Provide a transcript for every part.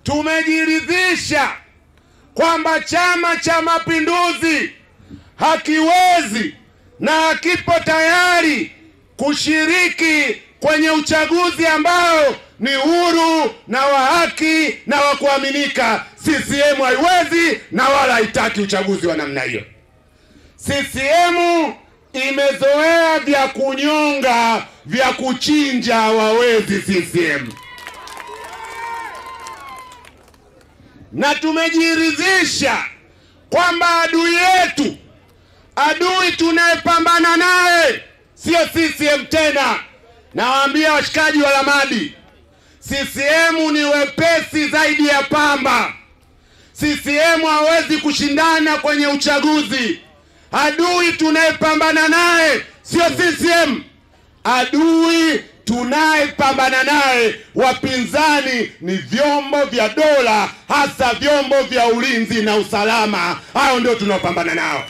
tumejiridhisha kwamba Chama cha Mapinduzi hakiwezi na hakipo tayari kushiriki kwenye uchaguzi ambao ni huru na wa haki na wa kuaminika. CCM haiwezi na wala haitaki uchaguzi wa namna hiyo. CCM imezoea vya kunyonga, vya kuchinja, hawawezi CCM. Na tumejiridhisha kwamba adui yetu, adui tunayepambana naye sio CCM tena. Nawaambia washikaji wa Lamadi, CCM ni wepesi zaidi ya pamba. CCM hawezi kushindana kwenye uchaguzi. Adui tunayepambana naye sio CCM. Adui tunayepambana naye, wapinzani, ni vyombo vya dola, hasa vyombo vya ulinzi na usalama. Hao ndio tunaopambana nao.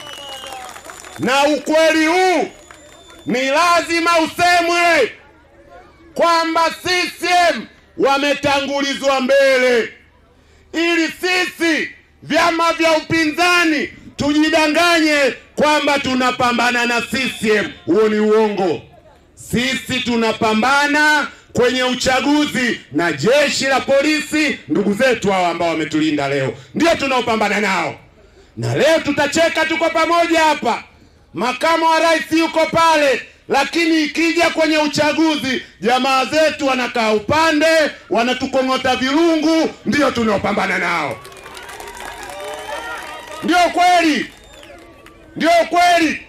Na ukweli huu ni lazima usemwe kwamba CCM wametangulizwa mbele, ili sisi vyama vya upinzani tujidanganye kwamba tunapambana na CCM. Huo ni uongo. Sisi tunapambana kwenye uchaguzi na jeshi la polisi, ndugu zetu hao ambao wametulinda leo, ndio tunaopambana nao. Na leo tutacheka, tuko pamoja hapa, makamu wa rais yuko pale, lakini ikija kwenye uchaguzi jamaa zetu wanakaa upande, wanatukongota virungu, ndio tunaopambana nao. Ndio kweli, ndio kweli.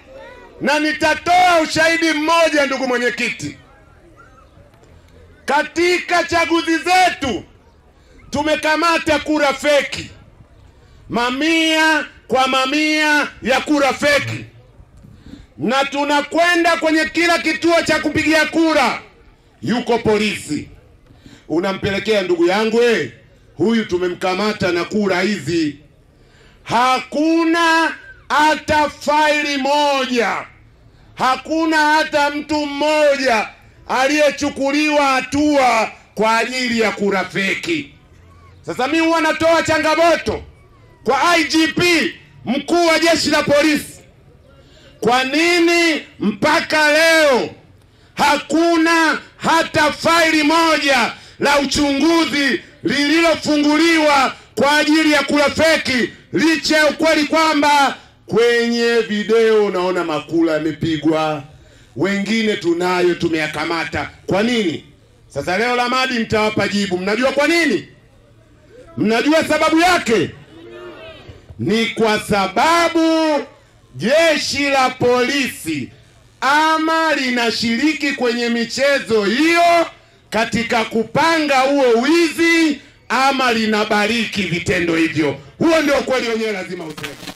Na nitatoa ushahidi mmoja, ndugu mwenyekiti. Katika chaguzi zetu tumekamata kura feki, mamia kwa mamia ya kura feki, na tunakwenda kwenye kila kituo cha kupigia kura, yuko polisi, unampelekea ndugu yangu, huyu tumemkamata na kura hizi. Hakuna hata faili moja, hakuna hata mtu mmoja aliyechukuliwa hatua kwa ajili ya kura feki. Sasa mimi huwa natoa changamoto kwa IGP, mkuu wa jeshi la polisi. Kwa nini mpaka leo hakuna hata faili moja la uchunguzi lililofunguliwa kwa ajili ya kura feki, licha ya ukweli kwamba kwenye video unaona makula yamepigwa, wengine tunayo tumeyakamata? Kwa nini? Sasa leo Lamadi mtawapa jibu. Mnajua kwa nini? Mnajua sababu yake? Ni kwa sababu jeshi la polisi ama linashiriki kwenye michezo hiyo katika kupanga huo wizi, ama linabariki vitendo hivyo. Huo ndio kweli wenyewe lazima useme.